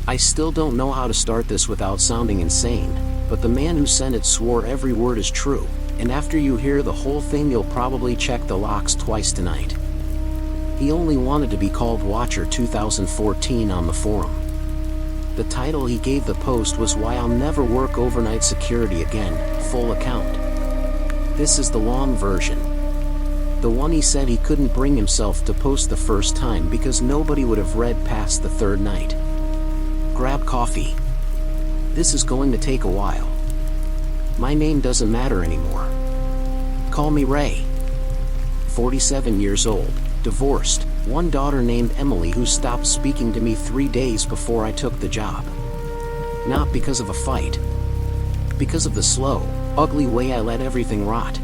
I still don't know how to start this without sounding insane, but the man who sent it swore every word is true, and after you hear the whole thing you'll probably check the locks twice tonight. He only wanted to be called Watcher 2014 on the forum. The title he gave the post was "Why I'll Never Work Overnight Security Again, Full Account." This is the long version. The one he said he couldn't bring himself to post the first time because nobody would have read past the third night. Grab coffee. This is going to take a while. My name doesn't matter anymore. Call me Ray. 47 years old, divorced, one daughter named Emily who stopped speaking to me 3 days before I took the job. Not because of a fight. Because of the slow, ugly way I let everything rot.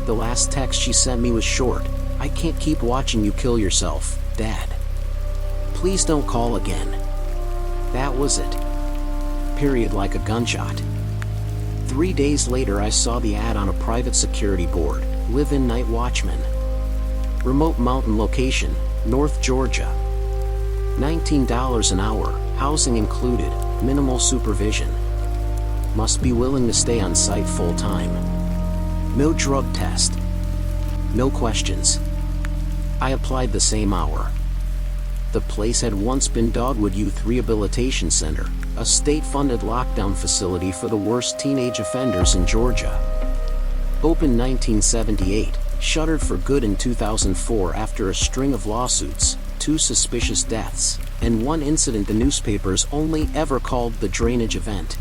The last text she sent me was short: "I can't keep watching you kill yourself, Dad. Please don't call again." That was it. Period, like a gunshot. 3 days later I saw the ad on a private security board: live-in night watchman. Remote mountain location, North Georgia. $19 an hour, housing included, minimal supervision. Must be willing to stay on site full time. No drug test. No questions. I applied the same hour. The place had once been Dogwood Youth Rehabilitation Center, a state-funded lockdown facility for the worst teenage offenders in Georgia. Opened 1978, shuttered for good in 2004 after a string of lawsuits, 2 suspicious deaths, and 1 incident the newspapers only ever called the drainage event.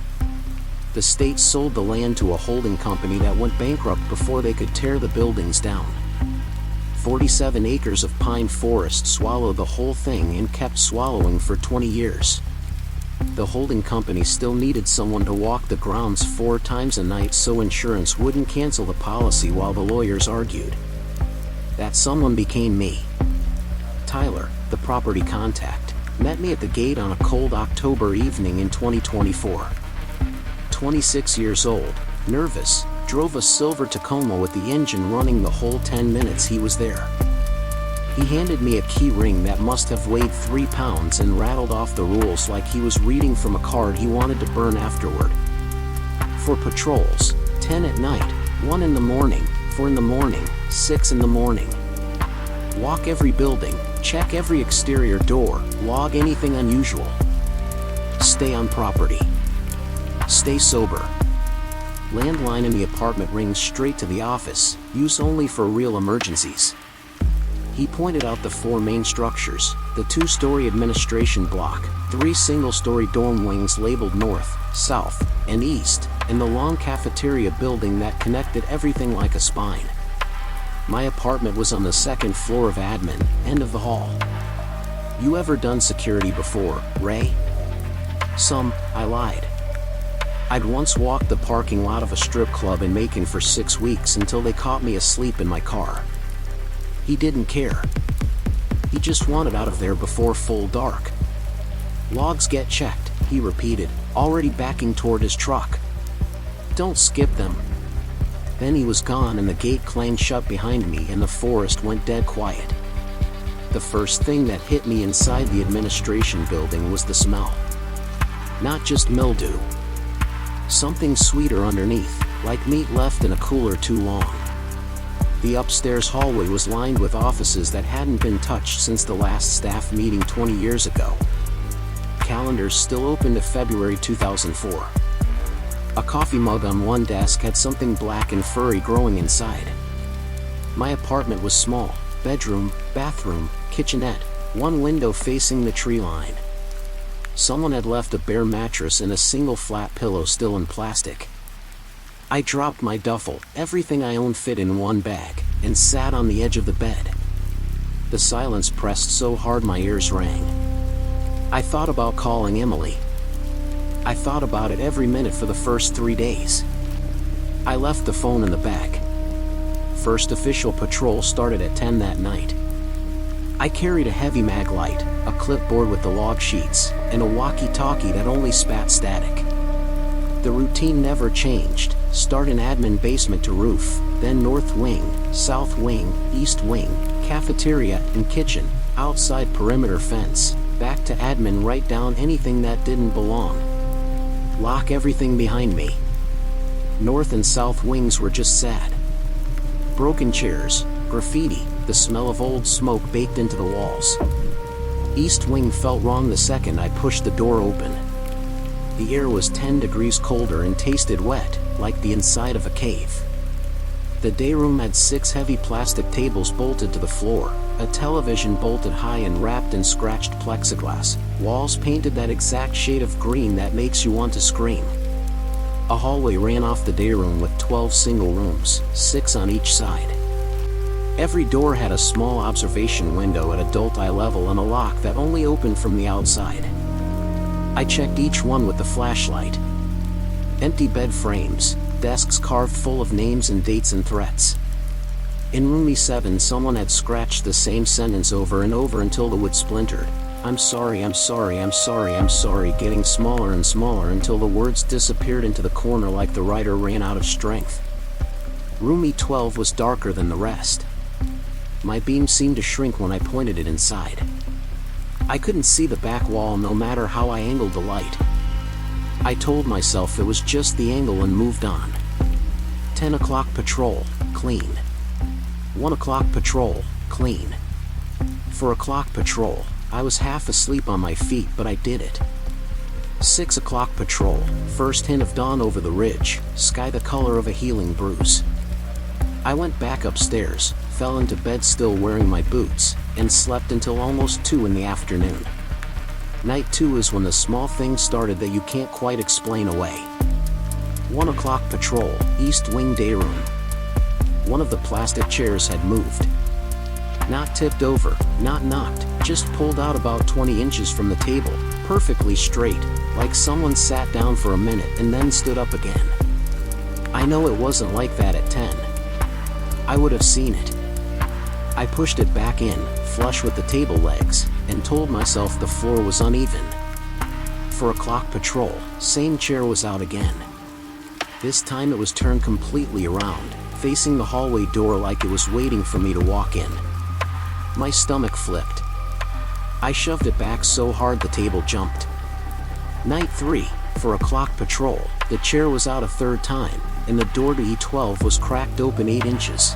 The state sold the land to a holding company that went bankrupt before they could tear the buildings down. 47 acres of pine forest swallowed the whole thing and kept swallowing for 20 years. The holding company still needed someone to walk the grounds 4 times a night so insurance wouldn't cancel the policy while the lawyers argued. That someone became me. Tyler, the property contact, met me at the gate on a cold October evening in 2024. 26 years old, nervous, drove a silver Tacoma with the engine running the whole 10 minutes he was there. He handed me a key ring that must have weighed 3 pounds and rattled off the rules like he was reading from a card he wanted to burn afterward. For patrols, 10 at night, 1 in the morning, 4 in the morning, 6 in the morning. Walk every building, check every exterior door, log anything unusual. Stay on property. Stay sober. Landline in the apartment rings straight to the office, use only for real emergencies. He pointed out the 4 main structures: the 2-story administration block, 3 single-story dorm wings labeled north, south, and east, and the long cafeteria building that connected everything like a spine. My apartment was on the 2nd floor of admin, end of the hall. You ever done security before, Ray? Some, I lied. I'd once walked the parking lot of a strip club in Macon for 6 weeks until they caught me asleep in my car. He didn't care. He just wanted out of there before full dark. Logs get checked, he repeated, already backing toward his truck. Don't skip them. Then he was gone and the gate clanged shut behind me and the forest went dead quiet. The first thing that hit me inside the administration building was the smell. Not just mildew. Something sweeter underneath, like meat left in a cooler too long. The upstairs hallway was lined with offices that hadn't been touched since the last staff meeting 20 years ago. Calendars still open to February 2004. A coffee mug on one desk had something black and furry growing inside. My apartment was small: bedroom, bathroom, kitchenette, 1 window facing the tree line. Someone had left a bare mattress and a single flat pillow still in plastic. I dropped my duffel, everything I owned fit in 1 bag, and sat on the edge of the bed. The silence pressed so hard my ears rang. I thought about calling Emily. I thought about it every minute for the first 3 days. I left the phone in the bag. First official patrol started at 10 that night. I carried a heavy mag light, a clipboard with the log sheets, and a walkie-talkie that only spat static. The routine never changed: start in admin basement to roof, then north wing, south wing, east wing, cafeteria and kitchen, outside perimeter fence, Back to admin, write down anything that didn't belong. Lock everything behind me. North and south wings were just sad. Broken chairs, graffiti, the smell of old smoke baked into the walls. East wing felt wrong the second I pushed the door open. The air was 10 degrees colder and tasted wet, like the inside of a cave. The day room had 6 heavy plastic tables bolted to the floor, a television bolted high and wrapped in scratched plexiglass, walls painted that exact shade of green that makes you want to scream. A hallway ran off the day room with 12 single rooms, 6 on each side. Every door had a small observation window at adult eye level and a lock that only opened from the outside. I checked each one with the flashlight. Empty bed frames, desks carved full of names and dates and threats. In room E7, someone had scratched the same sentence over and over until the wood splintered. I'm sorry, I'm sorry, I'm sorry, I'm sorry, getting smaller and smaller until the words disappeared into the corner like the writer ran out of strength. Room E12 was darker than the rest. My beam seemed to shrink when I pointed it inside. I couldn't see the back wall no matter how I angled the light. I told myself it was just the angle and moved on. 10 o'clock patrol, clean. 1 o'clock patrol, clean. 4 o'clock patrol, I was half asleep on my feet but I did it. 6 o'clock patrol, first hint of dawn over the ridge, sky the color of a healing bruise. I went back upstairs, fell into bed still wearing my boots, and slept until almost 2 in the afternoon. Night 2 is when the small things started that you can't quite explain away. 1 o'clock patrol, East Wing day room. One of the plastic chairs had moved. Not tipped over, not knocked, just pulled out about 20 inches from the table, perfectly straight, like someone sat down for a minute and then stood up again. I know it wasn't like that at 10. I would have seen it. I pushed it back in, flush with the table legs, and told myself the floor was uneven. 4 o'clock patrol, same chair was out again. This time it was turned completely around, facing the hallway door like it was waiting for me to walk in. My stomach flipped. I shoved it back so hard the table jumped. Night 3, 4 o'clock patrol, the chair was out a third time, and the door to E12 was cracked open 8 inches.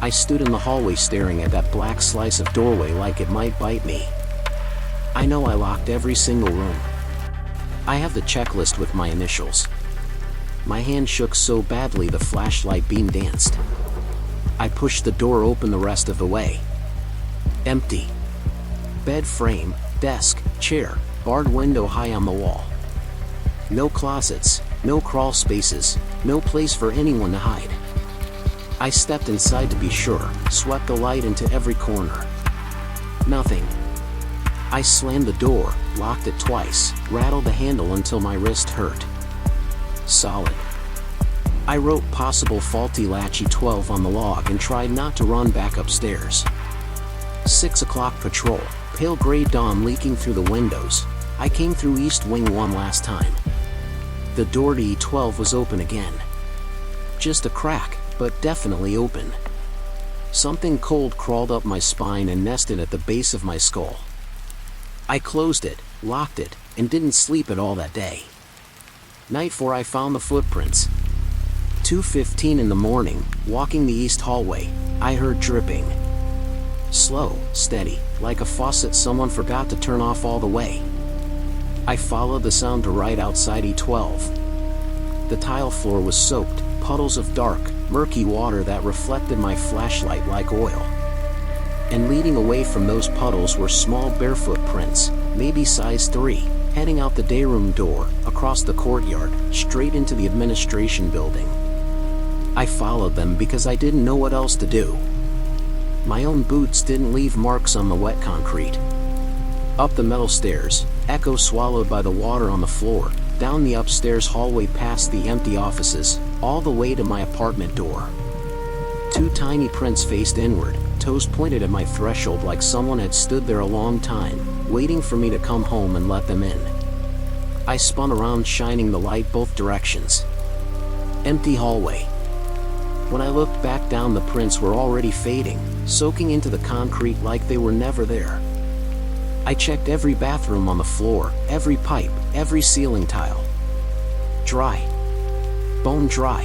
I stood in the hallway staring at that black slice of doorway like it might bite me. I know I locked every single room. I have the checklist with my initials. My hand shook so badly the flashlight beam danced. I pushed the door open the rest of the way. Empty. Bed frame, desk, chair, barred window high on the wall. No closets, no crawl spaces, no place for anyone to hide. I stepped inside to be sure, swept the light into every corner. Nothing. I slammed the door, locked it twice, rattled the handle until my wrist hurt. Solid. I wrote possible faulty latch E12 on the log and tried not to run back upstairs. 6 o'clock patrol, pale gray dawn leaking through the windows. I came through East Wing one last time. The door to E12 was open again. Just a crack, but definitely open. Something cold crawled up my spine and nested at the base of my skull. I closed it, locked it, and didn't sleep at all that day. Night 4 I found the footprints. 2:15 in the morning, walking the east hallway, I heard dripping. Slow, steady, like a faucet someone forgot to turn off all the way. I followed the sound to right outside E12. The tile floor was soaked, puddles of dark, murky water that reflected my flashlight like oil. And leading away from those puddles were small barefoot prints, maybe size 3, heading out the day room door, across the courtyard, straight into the administration building. I followed them because I didn't know what else to do. My own boots didn't leave marks on the wet concrete. Up the metal stairs, echo swallowed by the water on the floor, down the upstairs hallway past the empty offices, all the way to my apartment door. 2 tiny prints faced inward, toes pointed at my threshold like someone had stood there a long time, waiting for me to come home and let them in. I spun around, shining the light both directions. Empty hallway. When I looked back down, the prints were already fading, soaking into the concrete like they were never there. I checked every bathroom on the floor, every pipe, every ceiling tile. Dry. Bone dry.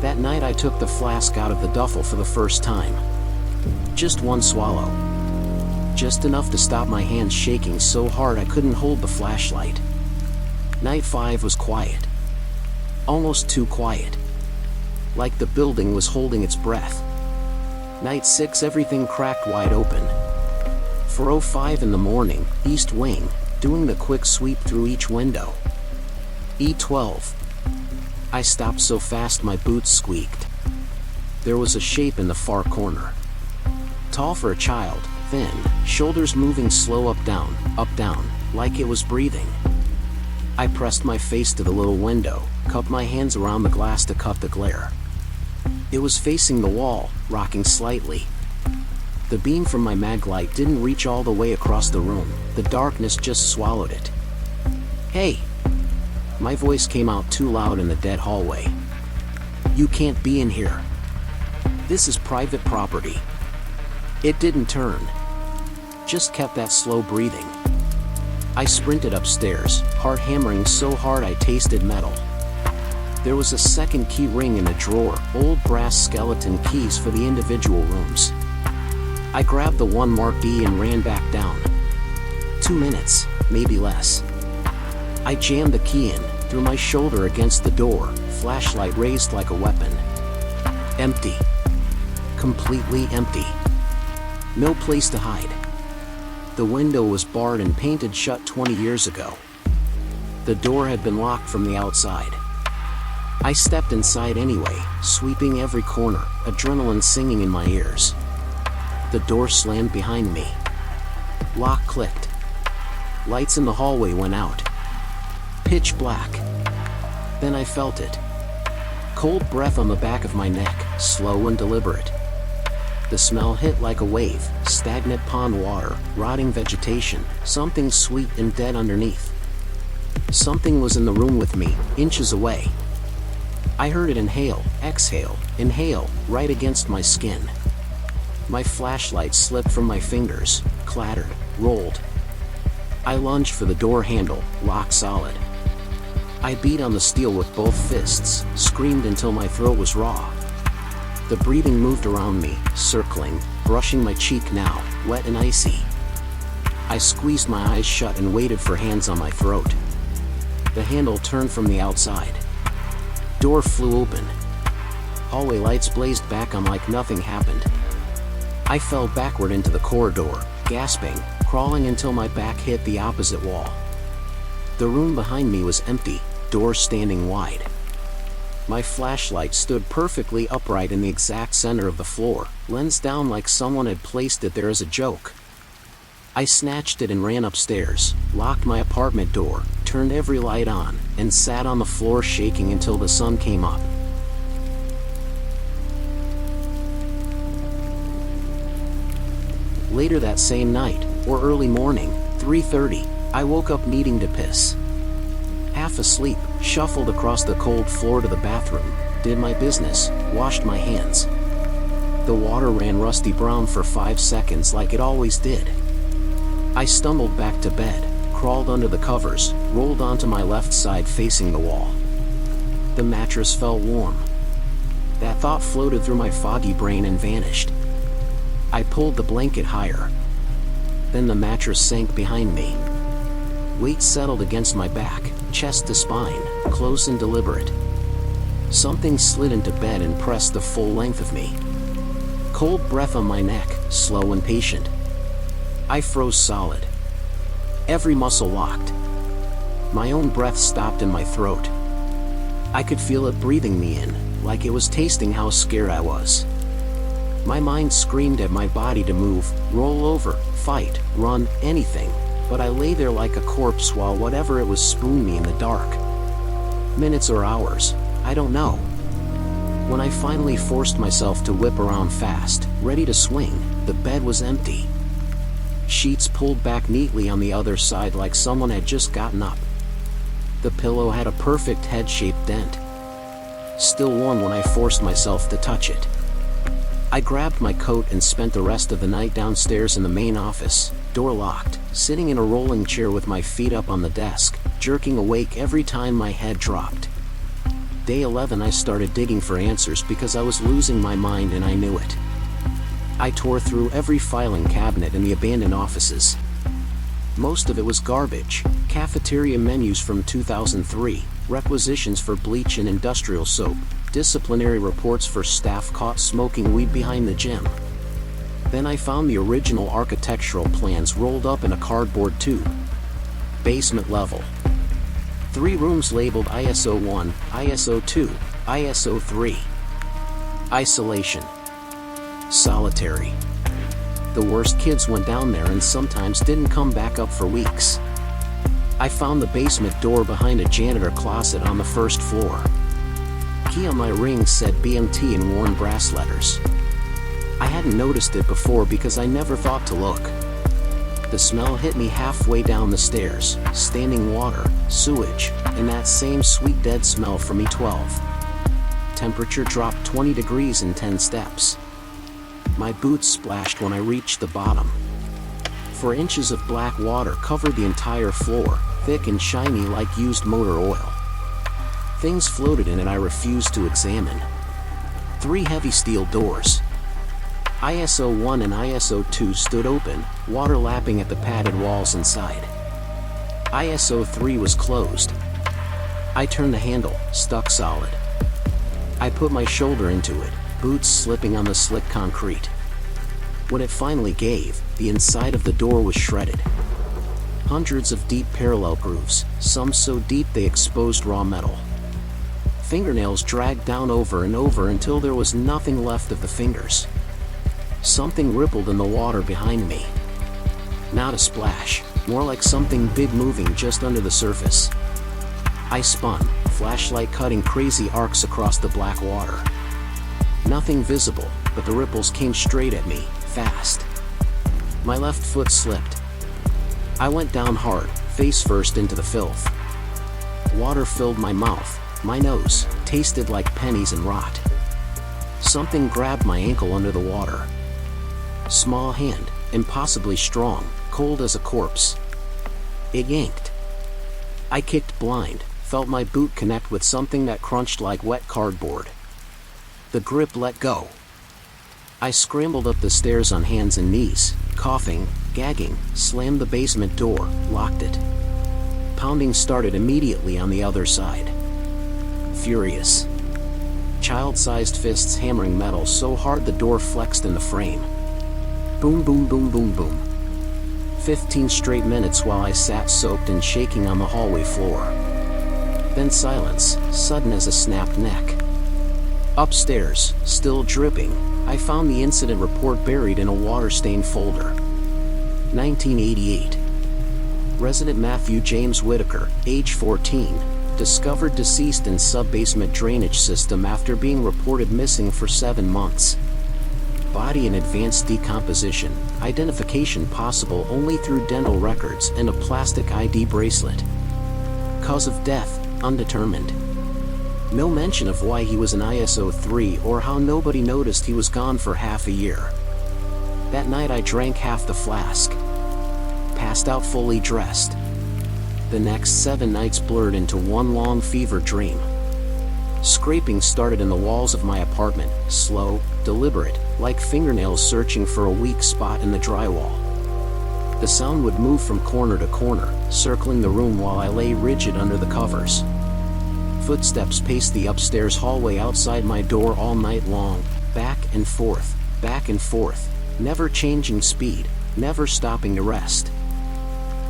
That night I took the flask out of the duffel for the first time. Just one swallow. Just enough to stop my hands shaking so hard I couldn't hold the flashlight. Night 5 was quiet. Almost too quiet. Like the building was holding its breath. Night 6 everything cracked wide open. 4:05 in the morning, East Wing, doing the quick sweep through each window. E12. I stopped so fast my boots squeaked. There was a shape in the far corner. Tall for a child, thin, shoulders moving slow up down, like it was breathing. I pressed my face to the little window, cupped my hands around the glass to cut the glare. It was facing the wall, rocking slightly. The beam from my mag light didn't reach all the way across the room, the darkness just swallowed it. "Hey!" My voice came out too loud in the dead hallway. "You can't be in here. This is private property." It didn't turn. Just kept that slow breathing. I sprinted upstairs, heart hammering so hard I tasted metal. There was a second key ring in the drawer, old brass skeleton keys for the individual rooms. I grabbed the one marked E and ran back down. 2 minutes, maybe less. I jammed the key in, threw my shoulder against the door, flashlight raised like a weapon. Empty. Completely empty. No place to hide. The window was barred and painted shut 20 years ago. The door had been locked from the outside. I stepped inside anyway, sweeping every corner, adrenaline singing in my ears. The door slammed behind me. Lock clicked. Lights in the hallway went out. Pitch black. Then I felt it. Cold breath on the back of my neck, slow and deliberate. The smell hit like a wave, stagnant pond water, rotting vegetation, something sweet and dead underneath. Something was in the room with me, inches away. I heard it inhale, exhale, inhale, right against my skin. My flashlight slipped from my fingers, clattered, rolled. I lunged for the door handle, lock solid. I beat on the steel with both fists, screamed until my throat was raw. The breathing moved around me, circling, brushing my cheek now, wet and icy. I squeezed my eyes shut and waited for hands on my throat. The handle turned from the outside. Door flew open. Hallway lights blazed back on like nothing happened. I fell backward into the corridor, gasping, crawling until my back hit the opposite wall. The room behind me was empty, doors standing wide. My flashlight stood perfectly upright in the exact center of the floor, lens down like someone had placed it there as a joke. I snatched it and ran upstairs, locked my apartment door, turned every light on, and sat on the floor shaking until the sun came up. Later that same night, or early morning, 3:30, I woke up needing to piss. Half asleep, shuffled across the cold floor to the bathroom, did my business, washed my hands. The water ran rusty brown for 5 seconds like it always did. I stumbled back to bed, crawled under the covers, rolled onto my left side facing the wall. The mattress felt warm. That thought floated through my foggy brain and vanished. I pulled the blanket higher. Then the mattress sank behind me. Weight settled against my back, chest to spine, close and deliberate. Something slid into bed and pressed the full length of me. Cold breath on my neck, slow and patient. I froze solid. Every muscle locked. My own breath stopped in my throat. I could feel it breathing me in, like it was tasting how scared I was. My mind screamed at my body to move, roll over, fight, run, anything, but I lay there like a corpse while whatever it was spooned me in the dark. Minutes or hours, I don't know. When I finally forced myself to whip around fast, ready to swing, the bed was empty. Sheets pulled back neatly on the other side like someone had just gotten up. The pillow had a perfect head-shaped dent. Still warm when I forced myself to touch it. I grabbed my coat and spent the rest of the night downstairs in the main office, door locked, sitting in a rolling chair with my feet up on the desk, jerking awake every time my head dropped. Day 11 I started digging for answers because I was losing my mind and I knew it. I tore through every filing cabinet in the abandoned offices. Most of it was garbage, cafeteria menus from 2003, requisitions for bleach and industrial soap, disciplinary reports for staff caught smoking weed behind the gym. Then I found the original architectural plans rolled up in a cardboard tube. Basement level. 3 rooms labeled ISO 1, ISO 2, ISO 3. Isolation. Solitary. The worst kids went down there and sometimes didn't come back up for weeks. I found the basement door behind a janitor closet on the first floor. Key on my ring said BMT in worn brass letters. I hadn't noticed it before because I never thought to look. The smell hit me halfway down the stairs, standing water, sewage, and that same sweet dead smell from E12. Temperature dropped 20 degrees in 10 steps. My boots splashed when I reached the bottom. 4 inches of black water covered the entire floor, thick and shiny like used motor oil. Things floated in it I refused to examine. 3 heavy steel doors. ISO 1 and ISO 2 stood open, water lapping at the padded walls inside. ISO 3 was closed. I turned the handle, stuck solid. I put my shoulder into it, boots slipping on the slick concrete. When it finally gave, the inside of the door was shredded. Hundreds of deep parallel grooves, some so deep they exposed raw metal. Fingernails dragged down over and over until there was nothing left of the fingers. Something rippled in the water behind me. Not a splash, more like something big moving just under the surface. I spun, flashlight cutting crazy arcs across the black water. Nothing visible, but the ripples came straight at me, fast. My left foot slipped. I went down hard, face first into the filth. Water filled my mouth, my nose tasted like pennies and rot. Something grabbed my ankle under the water. Small hand, impossibly strong, cold as a corpse. It yanked. I kicked blind, felt my boot connect with something that crunched like wet cardboard. The grip let go. I scrambled up the stairs on hands and knees, coughing, gagging, slammed the basement door, locked it. Pounding started immediately on the other side. Furious. Child-sized fists hammering metal so hard the door flexed in the frame. Boom, boom, boom, boom, boom. 15 straight minutes while I sat soaked and shaking on the hallway floor. Then silence, sudden as a snapped neck. Upstairs, still dripping, I found the incident report buried in a water-stained folder. 1988. Resident Matthew James Whitaker, age 14, discovered deceased in sub-basement drainage system after being reported missing for 7 months. Body in advanced decomposition, identification possible only through dental records and a plastic ID bracelet. Cause of death, undetermined. No mention of why he was an ISO 3 or how nobody noticed he was gone for half a year. That night I drank half the flask. Passed out fully dressed. The next 7 nights blurred into one long fever dream. Scraping started in the walls of my apartment, slow, deliberate, like fingernails searching for a weak spot in the drywall. The sound would move from corner to corner, circling the room while I lay rigid under the covers. Footsteps paced the upstairs hallway outside my door all night long, back and forth, never changing speed, never stopping to rest.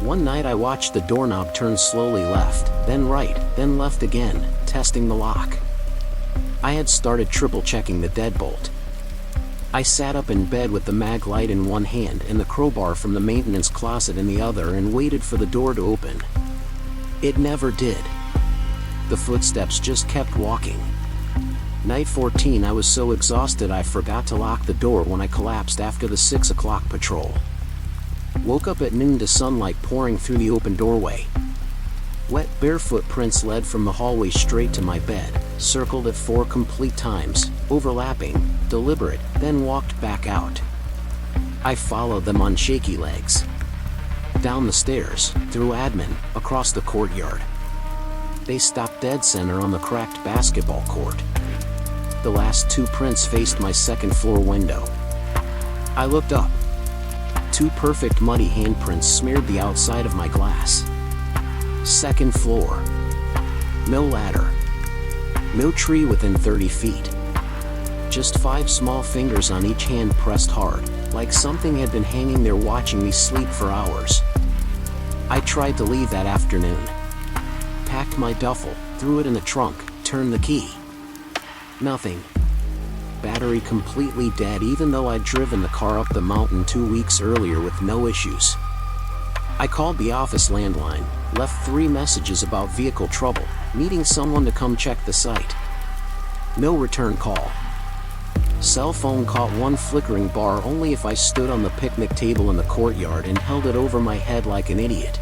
One night I watched the doorknob turn slowly left, then right, then left again, testing the lock. I had started triple-checking the deadbolt. I sat up in bed with the mag light in one hand and the crowbar from the maintenance closet in the other and waited for the door to open. It never did. The footsteps just kept walking. Night 14 I was so exhausted I forgot to lock the door when I collapsed after the 6 o'clock patrol. Woke up at noon to sunlight pouring through the open doorway. Wet barefoot prints led from the hallway straight to my bed, circled at 4 complete times, overlapping, deliberate, then walked back out. I followed them on shaky legs. Down the stairs, through admin, across the courtyard. They stopped dead center on the cracked basketball court. The last 2 prints faced my second-floor window. I looked up. 2 perfect muddy handprints smeared the outside of my glass. Second floor. No ladder. No tree within 30 feet. Just 5 small fingers on each hand pressed hard, like something had been hanging there watching me sleep for hours. I tried to leave that afternoon. Packed my duffel, threw it in the trunk, turned the key. Nothing. Battery completely dead even though I'd driven the car up the mountain 2 weeks earlier with no issues. I called the office landline, left 3 messages about vehicle trouble, needing someone to come check the site. No return call. Cell phone caught 1 flickering bar only if I stood on the picnic table in the courtyard and held it over my head like an idiot.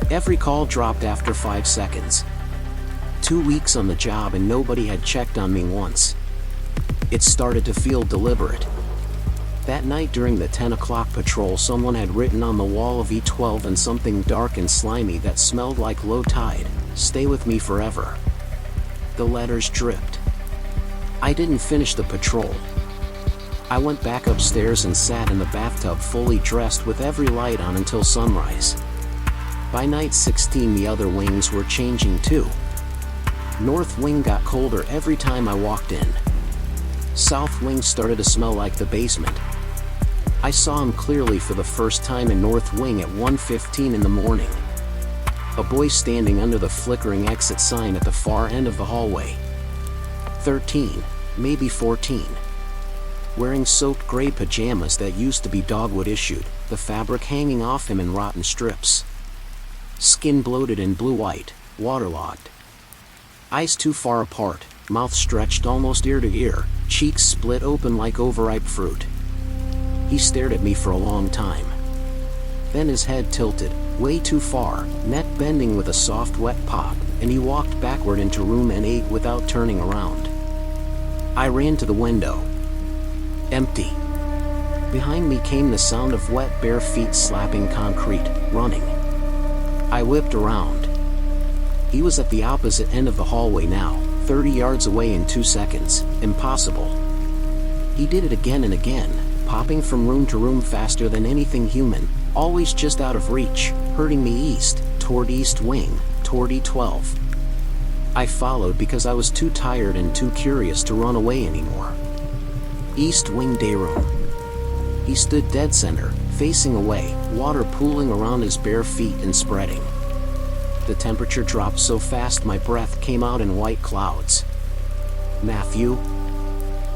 Every call dropped after 5 seconds. 2 weeks on the job and nobody had checked on me once. It started to feel deliberate. That night during the 10 o'clock patrol, someone had written on the wall of E12 in something dark and slimy that smelled like low tide, "Stay with me forever." The letters dripped. I didn't finish the patrol. I went back upstairs and sat in the bathtub fully dressed with every light on until sunrise. By night 16 the other wings were changing too. North wing got colder every time I walked in. South wing started to smell like the basement. I saw him clearly for the first time in North wing at 1:15 in the morning. A boy standing under the flickering exit sign at the far end of the hallway. 13, maybe 14. Wearing soaked gray pajamas that used to be dogwood issued, the fabric hanging off him in rotten strips. Skin bloated and blue-white, waterlogged. Eyes too far apart, mouth stretched almost ear to ear, cheeks split open like overripe fruit. He stared at me for a long time. Then his head tilted, way too far, neck bending with a soft wet pop, and he walked backward into room N8 without turning around. I ran to the window. Empty. Behind me came the sound of wet bare feet slapping concrete, running. I whipped around. He was at the opposite end of the hallway now, 30 yards away in 2 seconds. Impossible. He did it again and again, popping from room to room faster than anything human, always just out of reach, herding me east, toward East Wing, toward E12. I followed because I was too tired and too curious to run away anymore. East Wing day room. He stood dead center, facing away, water pooling around his bare feet and spreading. The temperature dropped so fast my breath came out in white clouds. "Matthew?"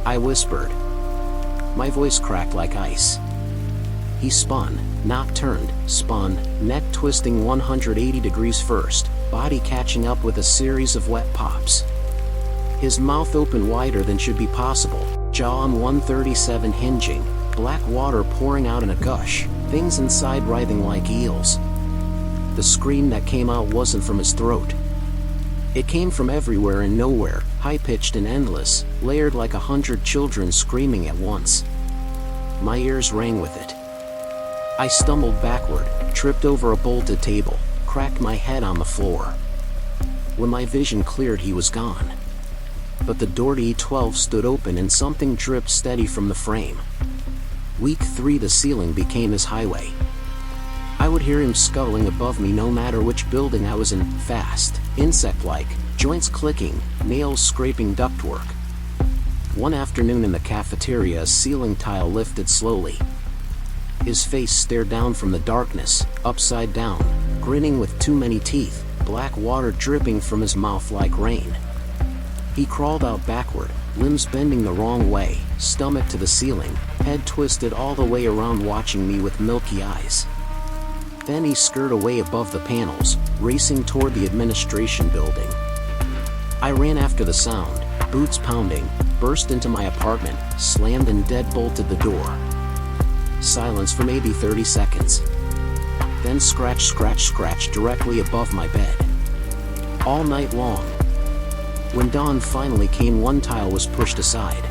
I whispered. My voice cracked like ice. He spun, not turned, spun, neck twisting 180 degrees first, body catching up with a series of wet pops. His mouth opened wider than should be possible, jaw on 137 hinging, black water pouring out in a gush, things inside writhing like eels. The scream that came out wasn't from his throat. It came from everywhere and nowhere, high-pitched and endless, layered like 100 children screaming at once. My ears rang with it. I stumbled backward, tripped over a bolted table, cracked my head on the floor. When my vision cleared, he was gone. But the door to E12 stood open and something dripped steady from the frame. Week 3 the ceiling became his highway. I would hear him scuttling above me no matter which building I was in, fast, insect-like, joints clicking, nails scraping ductwork. One afternoon in the cafeteria a ceiling tile lifted slowly. His face stared down from the darkness, upside down, grinning with too many teeth, black water dripping from his mouth like rain. He crawled out backward, limbs bending the wrong way, stomach to the ceiling, head twisted all the way around watching me with milky eyes. Then he skirted away above the panels, racing toward the administration building. I ran after the sound, boots pounding, burst into my apartment, slammed and deadbolted the door. Silence for maybe 30 seconds. Then scratch, scratch, scratch directly above my bed. All night long. When dawn finally came, one tile was pushed aside.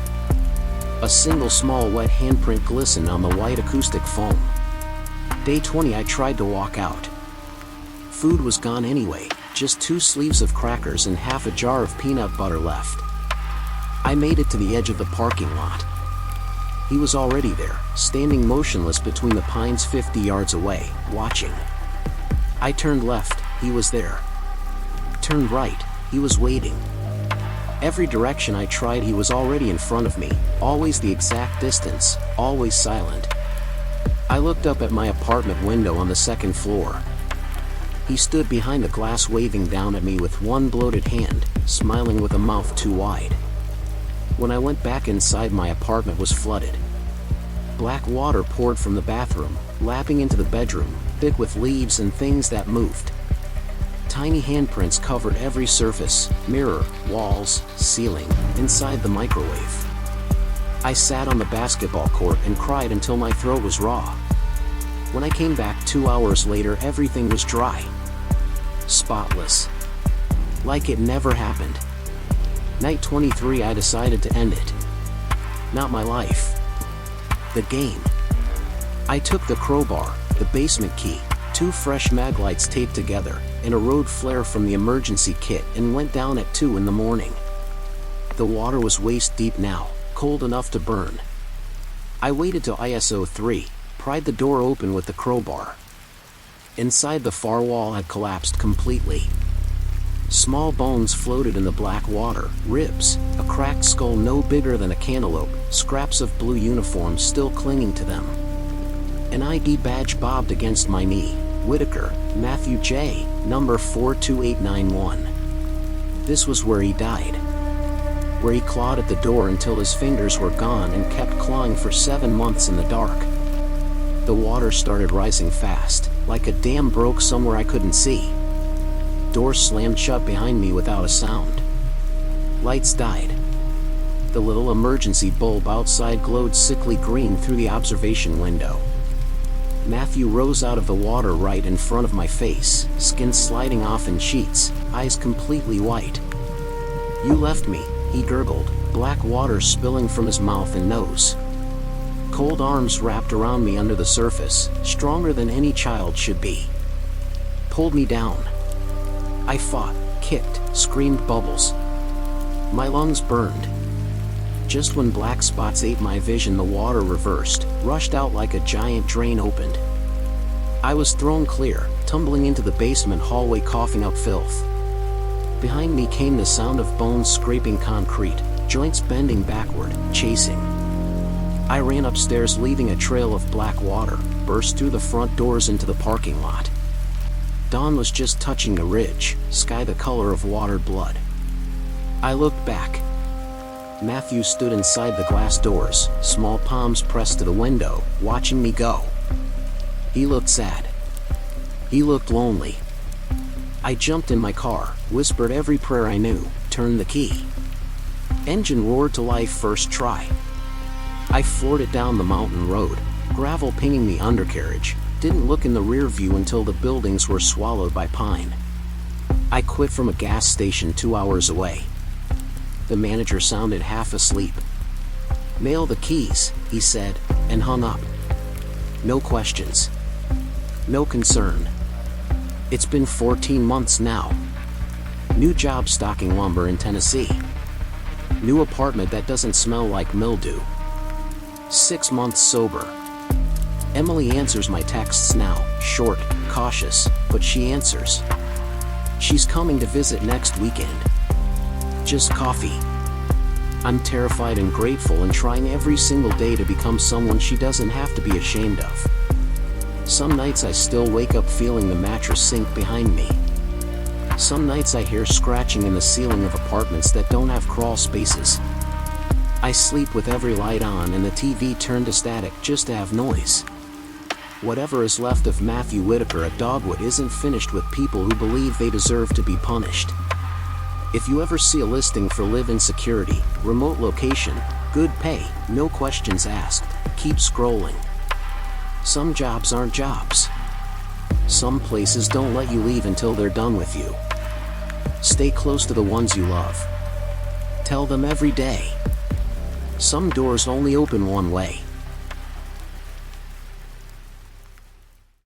A single small wet handprint glistened on the white acoustic foam. Day 20 I tried to walk out. Food was gone anyway, just 2 sleeves of crackers and half a jar of peanut butter left. I made it to the edge of the parking lot. He was already there, standing motionless between the pines 50 yards away, watching. I turned left, he was there. Turned right, he was waiting. Every direction I tried he was already in front of me, always the exact distance, always silent. I looked up at my apartment window on the 2nd floor. He stood behind the glass waving down at me with one bloated hand, smiling with a mouth too wide. When I went back inside, my apartment was flooded. Black water poured from the bathroom, lapping into the bedroom, thick with leaves and things that moved. Tiny handprints covered every surface, mirror, walls, ceiling, inside the microwave. I sat on the basketball court and cried until my throat was raw. When I came back 2 hours later, everything was dry. Spotless. Like it never happened. Night 23 I decided to end it. Not my life. The game. I took the crowbar, the basement key, 2 fresh mag lights taped together, and a road flare from the emergency kit and went down at 2 in the morning. The water was waist deep now, cold enough to burn. I waited till ISO 3, pried the door open with the crowbar. Inside, the far wall had collapsed completely. Small bones floated in the black water, ribs, a cracked skull no bigger than a cantaloupe, scraps of blue uniforms still clinging to them. An ID badge bobbed against my knee. Whitaker, Matthew J., number 42891. This was where he died. Where he clawed at the door until his fingers were gone and kept clawing for 7 months in the dark. The water started rising fast, like a dam broke somewhere I couldn't see. Doors slammed shut behind me without a sound. Lights died. The little emergency bulb outside glowed sickly green through the observation window. Matthew rose out of the water right in front of my face, skin sliding off in sheets, eyes completely white. "You left me," he gurgled, black water spilling from his mouth and nose. Cold arms wrapped around me under the surface, stronger than any child should be. Pulled me down. I fought, kicked, screamed bubbles. My lungs burned. Just when black spots ate my vision, the water reversed, rushed out like a giant drain opened. I was thrown clear, tumbling into the basement hallway, coughing up filth. Behind me came the sound of bones scraping concrete, joints bending backward, chasing. I ran upstairs, leaving a trail of black water, burst through the front doors into the parking lot. Dawn was just touching the ridge, sky the color of watered blood. I looked back. Matthew stood inside the glass doors, small palms pressed to the window, watching me go. He looked sad. He looked lonely. I jumped in my car, whispered every prayer I knew, turned the key. Engine roared to life first try. I floored it down the mountain road, gravel pinging the undercarriage, didn't look in the rear view until the buildings were swallowed by pine. I quit from a gas station 2 hours away. The manager sounded half asleep. "Mail the keys," he said, and hung up. No questions. No concern. It's been 14 months now. New job stocking lumber in Tennessee. New apartment that doesn't smell like mildew. 6 months sober. Emily answers my texts now, short, cautious, but she answers. She's coming to visit next weekend. Just coffee. I'm terrified and grateful and trying every single day to become someone she doesn't have to be ashamed of. Some nights I still wake up feeling the mattress sink behind me. Some nights I hear scratching in the ceiling of apartments that don't have crawl spaces. I sleep with every light on and the TV turned to static just to have noise. Whatever is left of Matthew Whitaker at Dogwood isn't finished with people who believe they deserve to be punished. If you ever see a listing for live-in security, remote location, good pay, no questions asked, keep scrolling. Some jobs aren't jobs. Some places don't let you leave until they're done with you. Stay close to the ones you love. Tell them every day. Some doors only open one way.